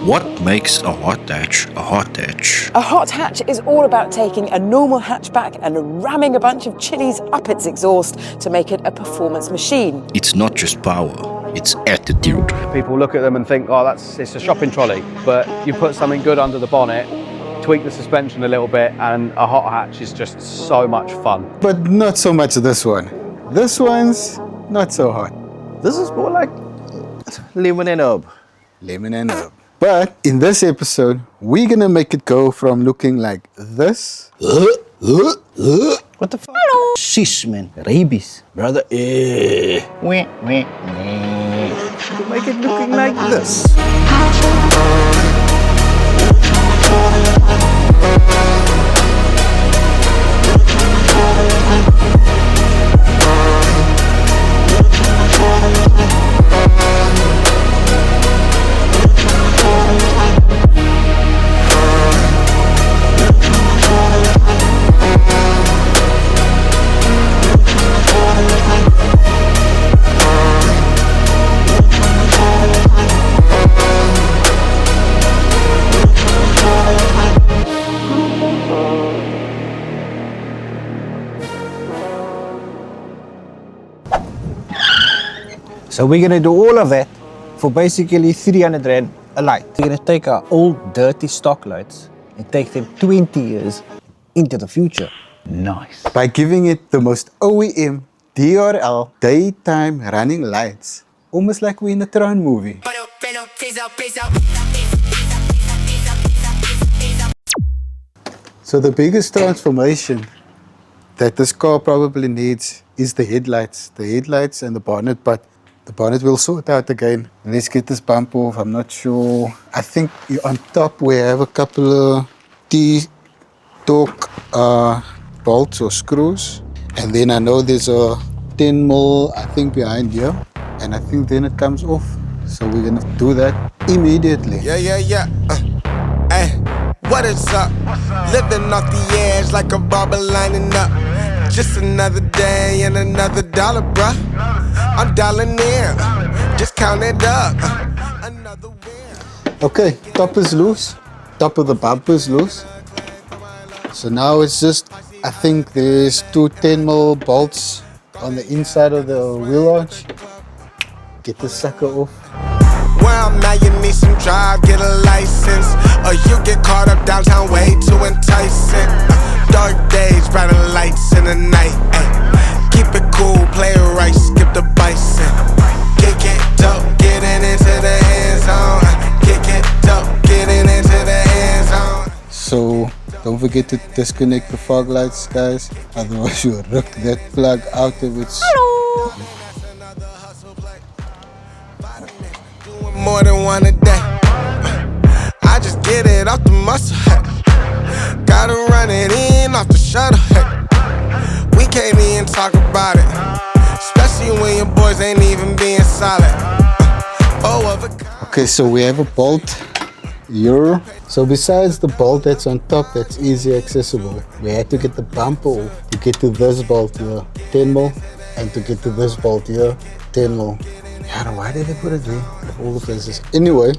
What makes a hot hatch a hot hatch? A hot hatch is all about taking a normal hatchback and ramming a bunch of chilies up its exhaust to make it a performance machine. It's not just power, it's attitude. People look at them and think, oh, it's a shopping trolley. But you put something good under the bonnet, tweak the suspension a little bit, and a hot hatch is just so much fun. But not so much this one. This one's not so hot. This is more like lemon and herb. Lemon and herb. But in this episode, we're gonna make it go from looking like this. What the fuck? Hello. Sheesh, man. Rabies. Brother. To make it looking like this. So we're gonna do all of that for basically 300 Rand a light. We're gonna take our old dirty stock lights and take them 20 years into the future. Nice. By giving it the most OEM DRL daytime running lights. Almost like we're in a TRON movie. So the biggest transformation that this car probably needs is the headlights. The headlights and the bonnet, but the bonnet will sort out again. Let's get this bump off. I'm not sure. I think on top we have a couple of T-torque bolts or screws. And then I know there's a 10mm, I think, behind here. And I think then it comes off. So we're gonna do that immediately. Yeah. Hey, what is up? Living off the edge like a barber lining up. Just another day and another dollar, bruh. I'm dialing in, just count it up. Another win. Okay, top is loose. Top of the bumper is loose. So now it's just, I think there's two 10mm bolts on the inside of the wheel arch. Get the sucker off. Well, now you need some drive, get a license. Or you get caught up downtown way too enticing. Dark days, brighter lights in the night. Ay. Keep it cool, play it right, skip the bison. Kick it dope, getting into the end zone. Kick it dope, getting into the end zone. So don't forget to disconnect the fog lights, guys. Otherwise you'll rip that plug out of its... More than one a day. I just get it off the muscle. Gotta run it in off the shuttle. We can't even talk about it, especially when your boys ain't even being solid. Okay, so we have a bolt here. So besides the bolt that's on top, that's easy accessible, we had to get the bumper off to get to this bolt here, 10mm, and to get to this bolt here, 10mm. I don't know, why did they put it there? Of all the places. Anyway,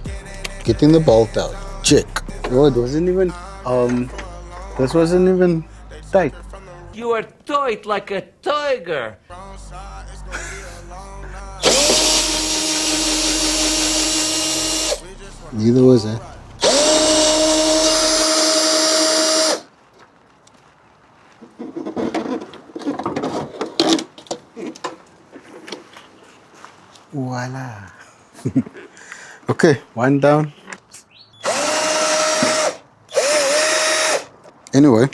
getting the bolt out. Check. Oh, it wasn't even, this wasn't even tight. You are tight like a tiger. Neither was that. Voila. Okay, one down. Anyway,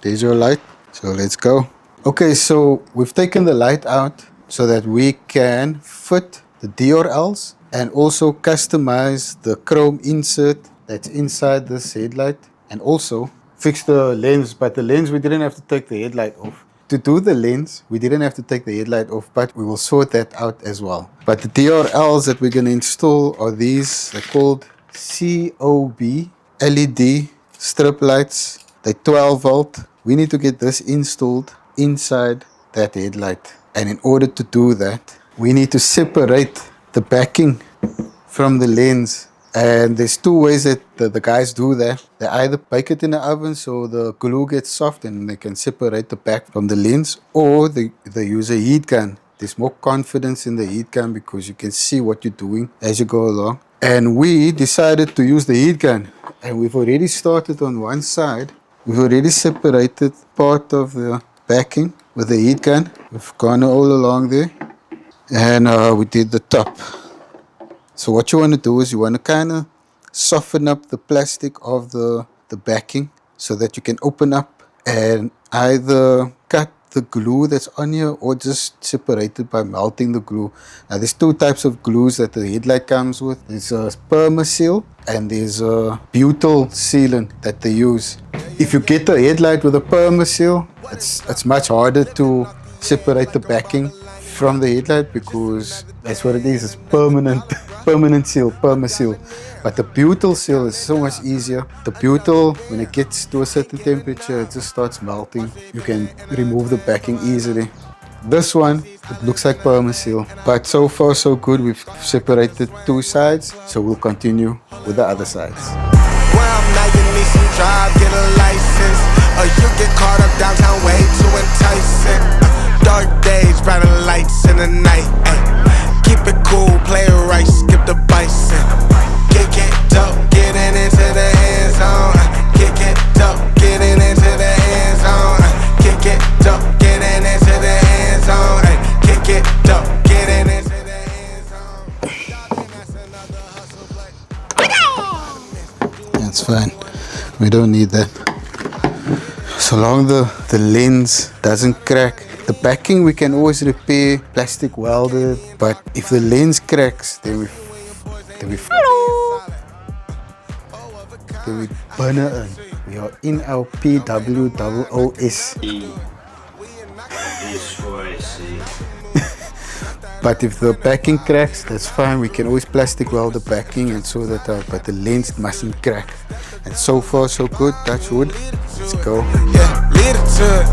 there's your light. So let's go. Okay, so we've taken the light out so that we can fit the DRLs and also customize the chrome insert that's inside this headlight, and also fix the lens. But the lens, we didn't have to take the headlight off. To do the lens, we didn't have to take the headlight off, but we will sort that out as well. But the DRLs that we're going to install are these. They're called COB LED strip lights. They're 12 volt. We need to get this installed inside that headlight. And in order to do that, we need to separate the backing from the lens. And there's two ways that the guys do that. They either bake it in the oven so the glue gets soft and they can separate the back from the lens, or they use a heat gun. There's more confidence in the heat gun because you can see what you're doing as you go along. And we decided to use the heat gun. And we've already started on one side. We've already separated part of the backing with the heat gun. We've gone all along there. And we did the top. So what you want to do is you want to kind of soften up the plastic of the backing so that you can open up and either cut the glue that's on here or just separate it by melting the glue. Now there's two types of glues that the headlight comes with. There's a permaseal and there's a butyl sealant that they use. If you get the headlight with a permaseal, it's much harder to separate the backing from the headlight because that's what it is. It's permanent seal, permaseal. But the butyl seal is so much easier. The butyl, when it gets to a certain temperature, it just starts melting. You can remove the backing easily. This one, it looks like permaseal, but so far so good. We've separated two sides, so we'll continue with the other sides. Where I'm now, you need some drive, get a license, or you get caught up downtown way too enticing. Dark days, brighter lights in the night. Keep it cool, play it right, skip the bison. Kick it up, getting into the end zone. Kick it up, getting into the end zone. Kick it up, getting into the end zone. Kick it up, getting into the end zone. That's fine. We don't need that. So long the lens doesn't crack. The backing we can always repair, plastic welded, but if the lens cracks, then we burn it in. We are in our PWOOS. But if the backing cracks, that's fine. We can always plastic weld the backing and sort that out, but the lens mustn't crack. And so far so good, touch wood. Let's go. Yeah, lead it to it.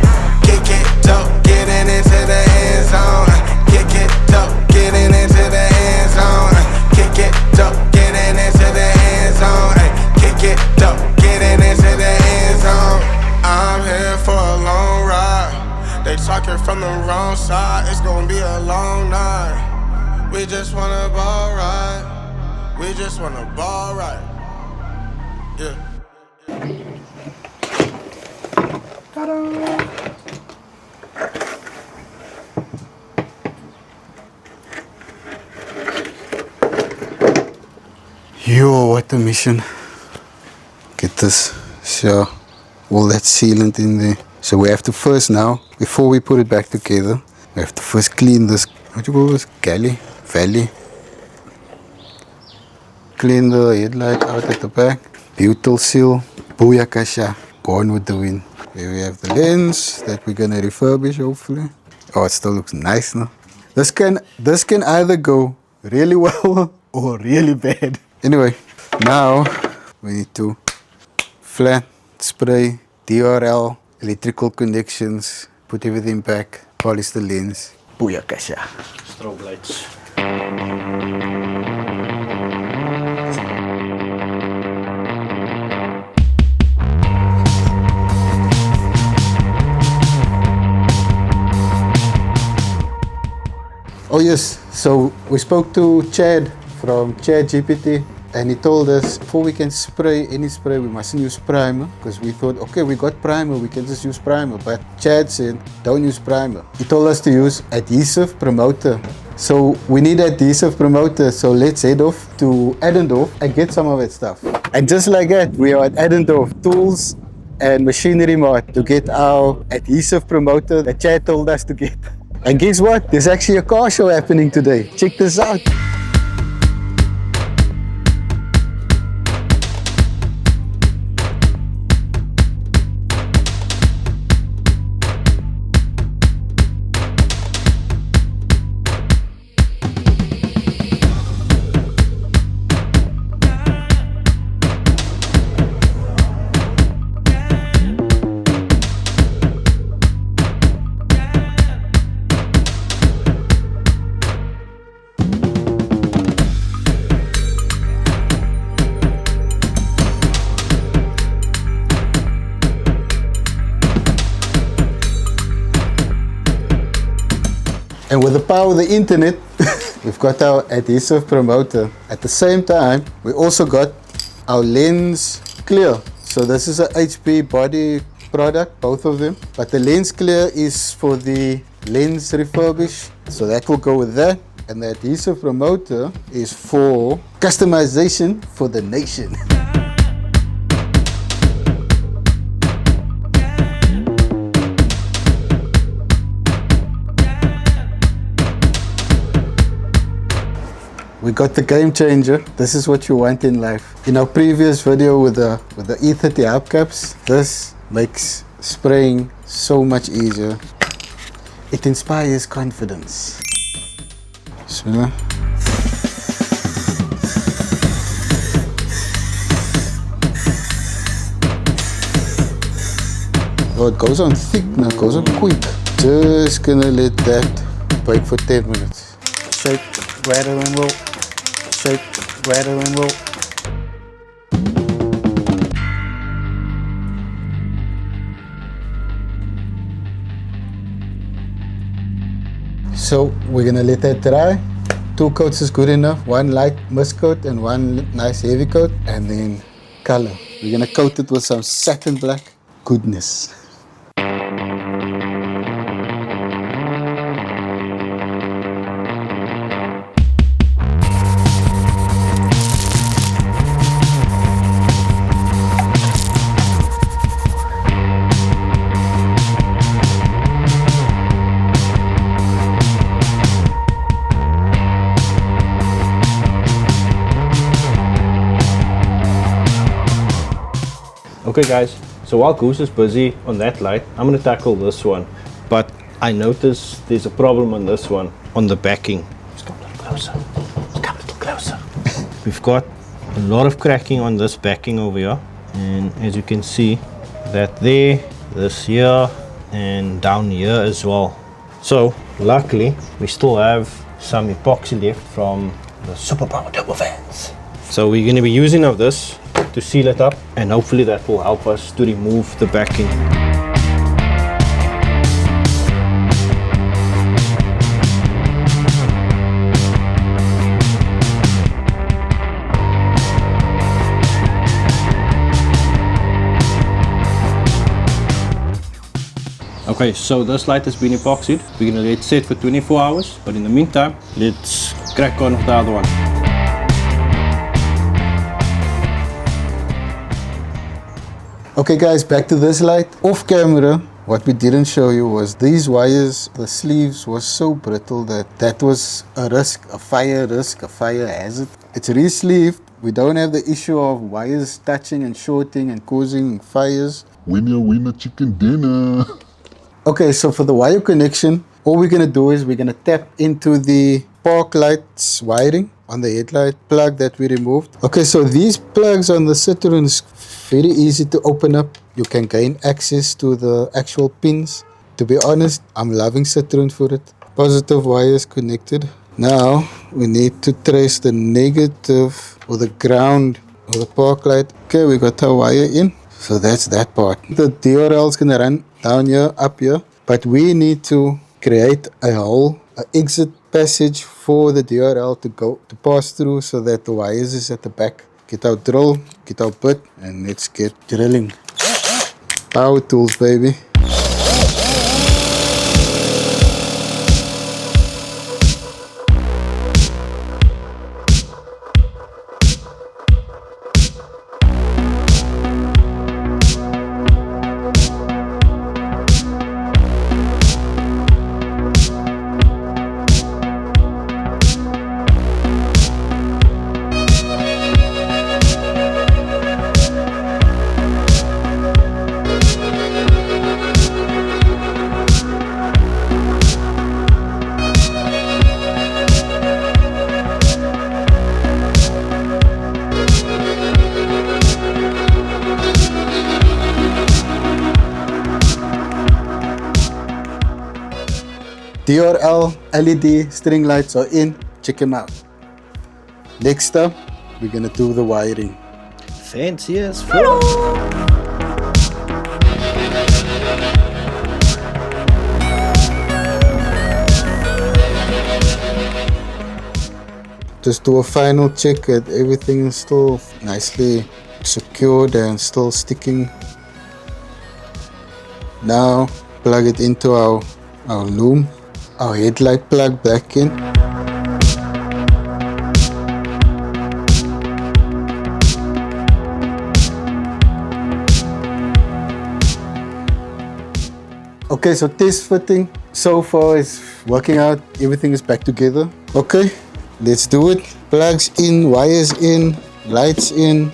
Kick it up, getting into the end zone. Kick it up, getting into the end zone. Kick it up, getting into the end zone. Kick it up, getting into the end zone. I'm here for a long ride. They talking from the wrong side. It's gonna be a long night. We just wanna ball right. We just wanna ball right. Yeah. Yo, what a mission. Get this, so all that sealant in there. So we have to first now, before we put it back together, we have to first clean this, what do you call this, valley. Clean the headlight out at the back. Butyl seal, booyakasha, gone with the wind. Here we have the lens that we're gonna refurbish hopefully. Oh, it still looks nice now. This can either go really well or really bad. Anyway, now we need to flat, spray, DRL, electrical connections, put everything back, polish the lens. Booyakasha. Strobe lights. Oh yes, so we spoke to Chad from Chad GPT, and he told us before we can spray any spray, we mustn't use primer, because we thought, okay, we got primer, we can just use primer. But Chad said, don't use primer. He told us to use adhesive promoter. So we need adhesive promoter. So let's head off to Adendorf and get some of that stuff. And just like that, we are at Adendorf Tools and Machinery Mart to get our adhesive promoter that Chad told us to get. And guess what? There's actually a car show happening today. Check this out. And with the power of the internet, we've got our adhesive promoter. At the same time, we also got our lens clear. So this is a HP body product, both of them. But the lens clear is for the lens refurbish. So that will go with that. And the adhesive promoter is for customization for the nation. We got the game changer. This is what you want in life. In our previous video with the E30 hubcaps, this makes spraying so much easier. It inspires confidence. Bismillah. Oh, it goes on thick now, it goes on quick. Just gonna let that bake for 10 minutes. Shake, rattle and roll. Shake, rattle and roll. So we're gonna let that dry. 2 coats is good enough. 1 light mist coat and 1 nice heavy coat, and then color. We're gonna coat it with some satin black goodness. Okay guys, so while Goose is busy on that light, I'm going to tackle this one. But I noticed there's a problem on this one, on the backing. Let's come a little closer. Let's come a little closer. We've got a lot of cracking on this backing over here. And as you can see, that there, this here, and down here as well. So luckily, we still have some epoxy left from the Superpower Turbo fans. So we're going to be using of this to seal it up, and hopefully that will help us to remove the backing. Okay, so this light has been epoxied. We're gonna let it set for 24 hours, but in the meantime, let's crack on with the other one. Okay guys, back to this light. Off camera, what we didn't show you was these wires, the sleeves was so brittle that was a risk, a fire hazard. It's re-sleeved. We don't have the issue of wires touching and shorting and causing fires. Winner chicken dinner. Okay, so for the wire connection, all we're gonna do is we're gonna tap into the park lights wiring on the headlight plug that we removed. Okay, so these plugs on the Citroen is very easy to open up. You can gain access to the actual pins. To be honest, I'm loving Citroen for it. Positive wires connected. Now we need to trace the negative or the ground of the park light. Okay, we got our wire in. So that's that part. The DRL is gonna run down here, up here, but we need to create a hole, an exit passage for the DRL to pass through, so that the wires is at the back. Get our drill, get our bit, and let's get drilling. Power tools, baby. DRL LED string lights are in. Check them out. Next up, we're gonna do the wiring. Fancy as fuck. just do a final check that everything is still nicely secured and still sticking. Now plug it into our loom, our headlight plug back in. Okay, so test fitting so far is working out. Everything is back together. Okay, let's do it. Plugs in, wires in, lights in.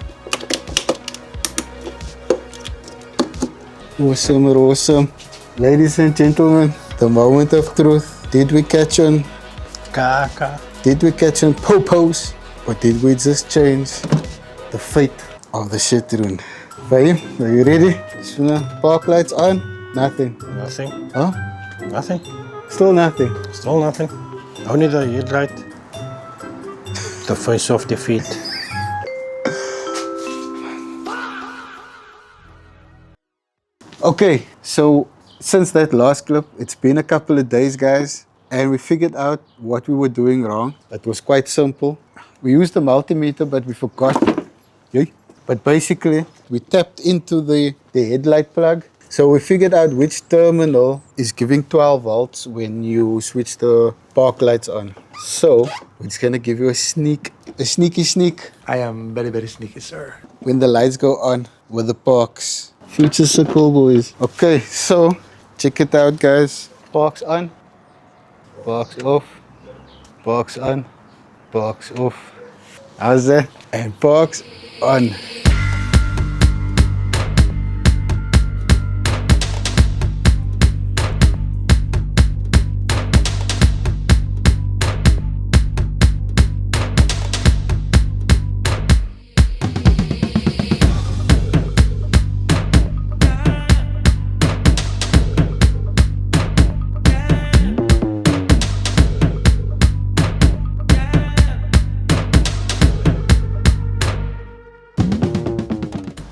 Awesome, awesome. Ladies and gentlemen, the moment of truth. Did we catch on Kaka. Did we catch on popos? Or did we just change the fate of the Citroen? Fahim, are you ready? Park lights on? Nothing. Nothing. Huh? Nothing. Still nothing. Still nothing. Only the headlight. The face of defeat. Okay, so since that last clip, it's been a couple of days, guys, and we figured out what we were doing wrong. It was quite simple. We used the multimeter, but we forgot. But basically, we tapped into the headlight plug. So we figured out which terminal is giving 12 volts when you switch the park lights on. So we're just gonna give you a sneaky sneak. I am very, very sneaky, sir. When the lights go on with the parks. Future circle boys. Okay, so check it out, guys. Parks on, parks off, parks on, parks off. How's that? And parks on.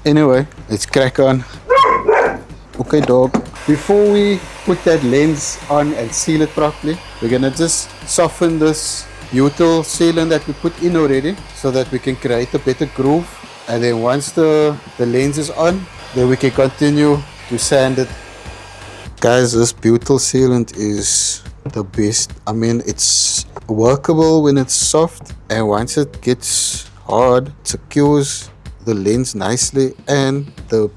Anyway, let's crack on. Okay, dog. Before we put that lens on and seal it properly, we're gonna just soften this butyl sealant that we put in already so that we can create a better groove. And then once the lens is on, then we can continue to sand it. Guys, this butyl sealant is the best. I mean, it's workable when it's soft, and once it gets hard, it secures the lens nicely. And the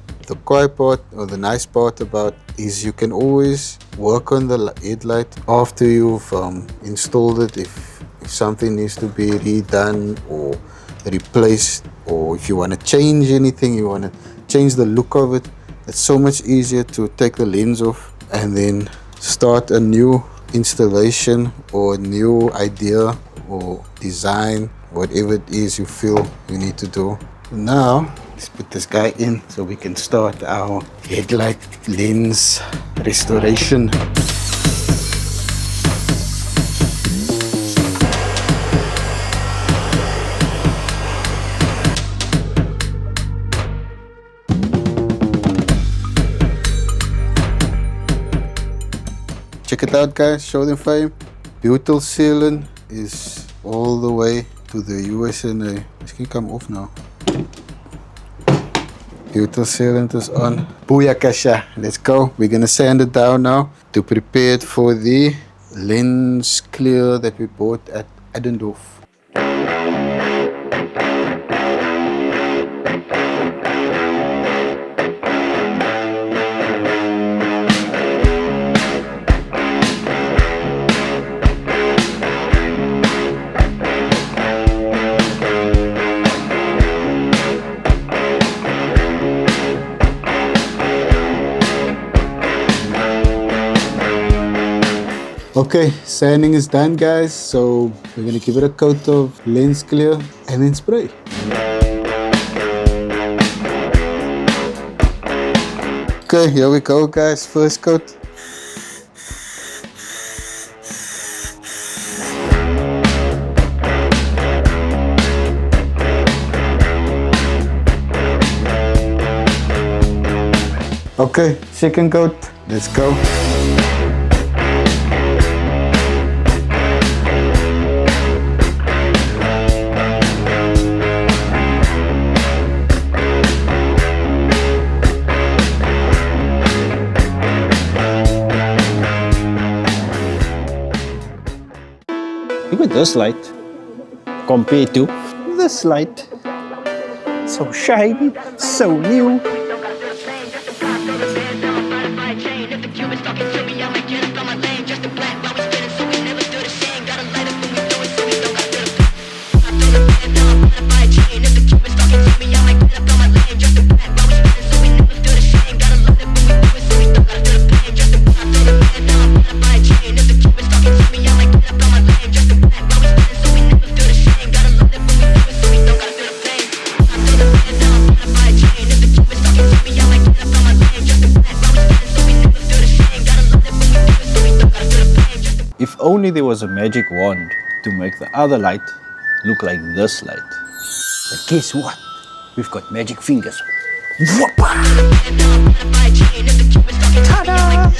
cool part, or the nice part about, is you can always work on the headlight after you've installed it. If something needs to be redone or replaced, or if you want to change anything, you want to change the look of it, it's so much easier to take the lens off and then start a new installation or a new idea or design, whatever it is you feel you need to do. Now let's put this guy in so we can start our headlight lens restoration. Check it out, guys. Show them fame. Butyl sealant is all the way to the USA. This can come off now. Butyl sealant is on. Booyakasha. Let's go. We're gonna sand it down now to prepare it for the lens clear that we bought at Adendorf. Okay, sanding is done, guys, so we're gonna give it a coat of lens clear and then spray. Okay, here we go, guys. First coat. Okay, second coat. Let's go. this light compared to this light. So shiny, so new. If only there was a magic wand to make the other light look like this light. But guess what? We've got magic fingers. Ta-da!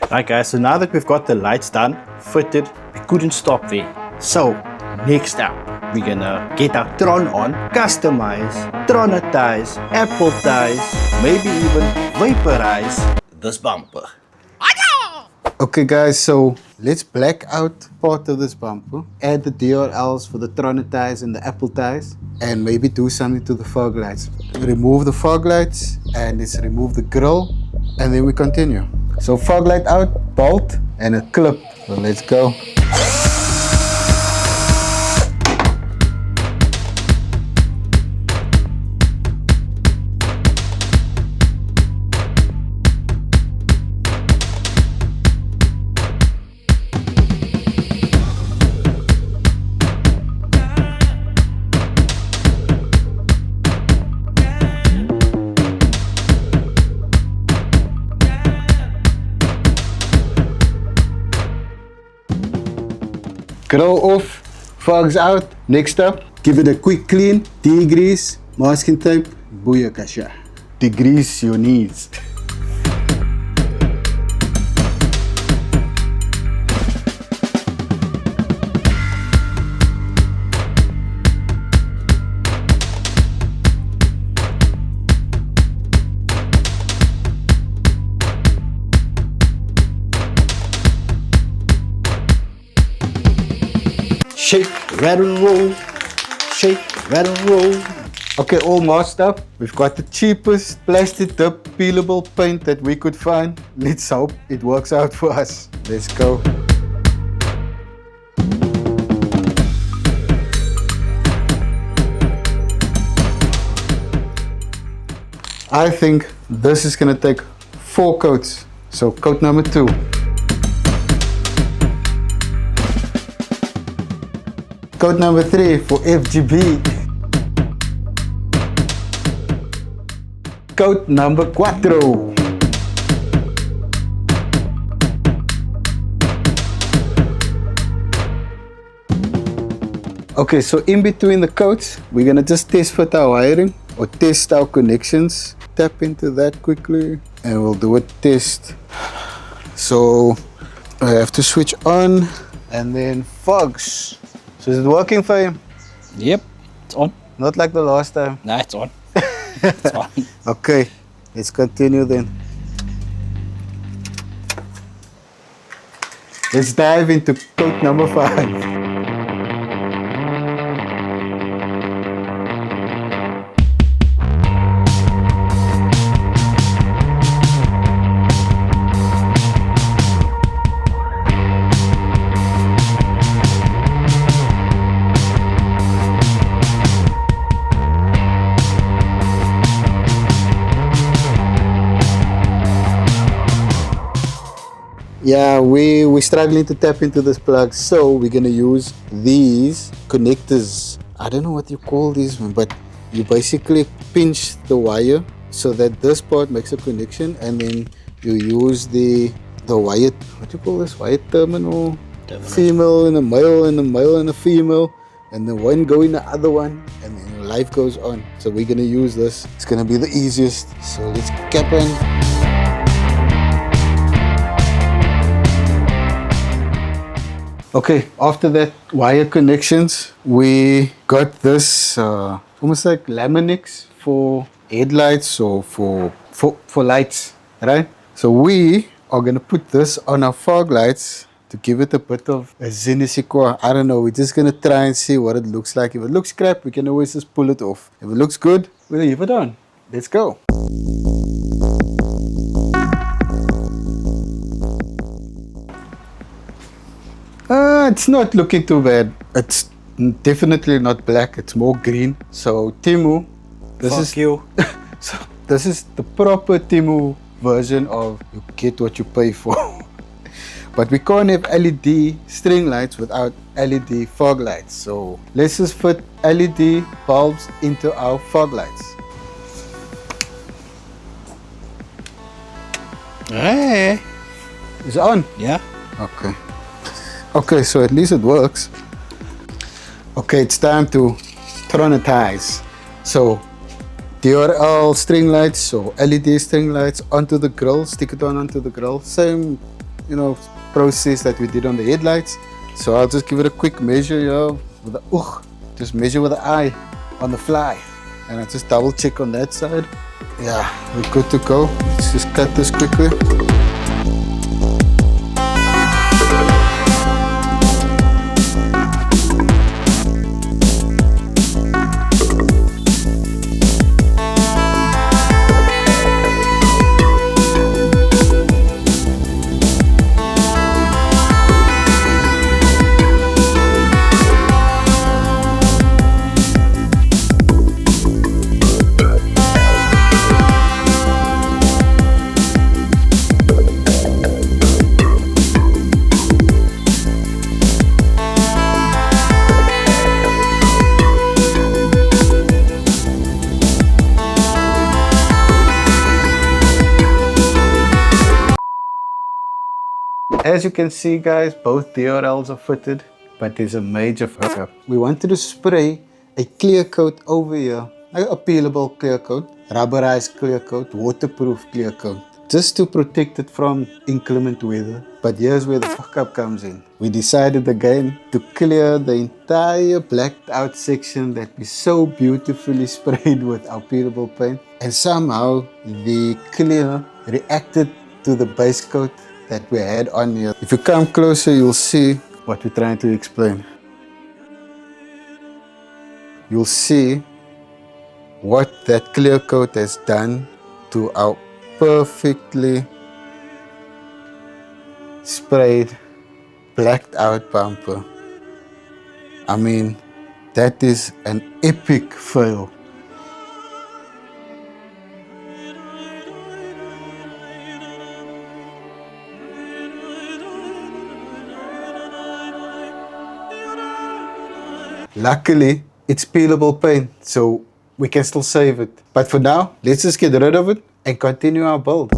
Right guys, so now that we've got the lights done, fitted, we couldn't stop there. So next up, we're gonna get our TRON on, customize, TRONitize, appletize, maybe even vaporize this bumper. Okay guys, so let's black out part of this bumper, add the DRLs for the TRONitize and the appletize, and maybe do something to the fog lights. Remove the fog lights and let's remove the grille, and then we continue. So fog light out, bolt, and a clip. So let's go. Grill off, fogs out. Next up, give it a quick clean, degrease, masking tape, booyakasha. Degrease your knees. Shake, rattle, roll. Shake, rattle, roll. Okay, all masked up. We've got the cheapest plastic dip peelable paint that we could find. Let's hope it works out for us. Let's go. I think this is gonna take 4 coats. So coat number 2. Coat number 3 for FGB. Coat number 4. Okay, so in between the coats, we're gonna just test fit our wiring or test our connections. Tap into that quickly and we'll do a test. So I have to switch on and then fogs. So is it working for you? Yep, it's on. Not like the last time. Nah, it's on. It's on. Okay, let's continue then. Let's dive into coat number 5. Yeah, we're struggling to tap into this plug, so we're gonna use these connectors. I don't know what you call these, but you basically pinch the wire so that this part makes a connection, and then you use the wire, what do you call this, wire terminal? Female and a male and a male and a female, and then one go in the other one, and then you life goes on. So we're gonna use this. It's gonna be the easiest. So let's cap in. Okay, after that wire connections, we got this almost like laminates for headlights or for lights, right? So we are gonna put this on our fog lights to give it a bit of a je ne sais quoi. I don't know, we're just gonna try and see what it looks like. If it looks crap, we can always just pull it off. If it looks good, we'll leave it on. Let's go. It's not looking too bad. It's definitely not black, it's more green. So Timu, this is the proper Timu version of you get what you pay for. But we can't have LED string lights without LED fog lights. So let's just fit LED bulbs into our fog lights. Hey. Is it on? Yeah. Okay. Okay, so at least it works. Okay, it's time to tronitize. So DRL string lights, so LED string lights onto the grill, stick it onto the grill. Same, process that we did on the headlights. So I'll just give it a quick measure here with the just measure with the eye on the fly. And I'll just double check on that side. Yeah, we're good to go. Let's just cut this quickly. As you can see guys, both DRLs are fitted, but there's a major fuck up. We wanted to spray a clear coat over here, a peelable clear coat, rubberized clear coat, waterproof clear coat, just to protect it from inclement weather. But here's where the fuck up comes in. We decided again to clear the entire blacked out section that we so beautifully sprayed with our peelable paint, and somehow the clear reacted to the base coat that we had on here. If you come closer, you'll see what we're trying to explain. You'll see what that clear coat has done to our perfectly sprayed, blacked out bumper. I mean, that is an epic fail. Luckily, it's peelable paint, so we can still save it. But for now, let's just get rid of it and continue our build.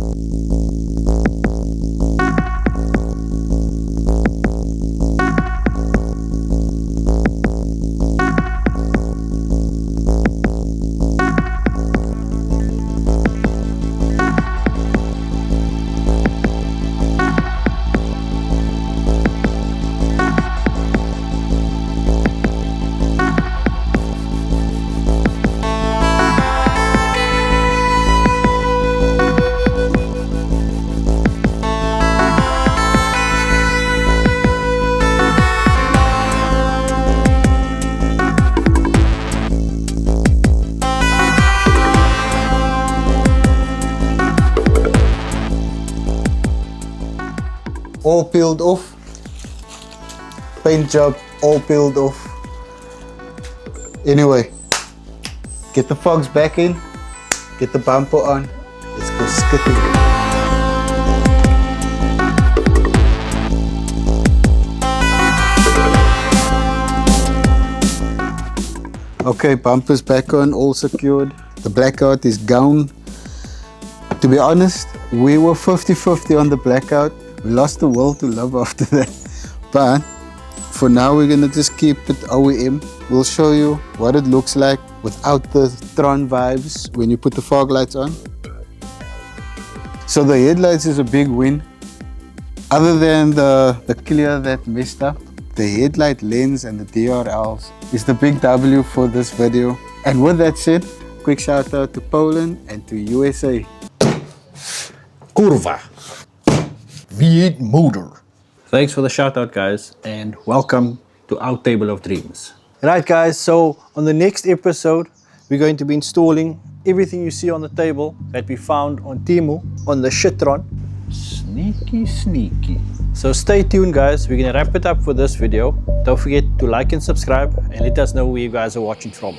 All peeled off, paint job all peeled off. Anyway, get the fogs back in, get the bumper on, let's go skipping. Okay, bumper's back on, all secured. The blackout is gone. To be honest, we were 50-50 on the blackout. We lost the will to live after that. But For now, we're gonna just keep it OEM. We'll show you what it looks like without the TRON vibes when you put the fog lights on. So the headlights is a big win. Other than the clear that messed up, the headlight lens and the DRLs is the big W for this video. And with that said, quick shout out to Poland and to USA. Kurwa. V8 motor. Thanks for the shout out, guys, and welcome to our table of dreams. Right guys, so on the next episode, we're going to be installing everything you see on the table that we found on Temu on the Citroen. Sneaky, sneaky. So stay tuned guys, we're gonna wrap it up for this video. Don't forget to like and subscribe and let us know where you guys are watching from.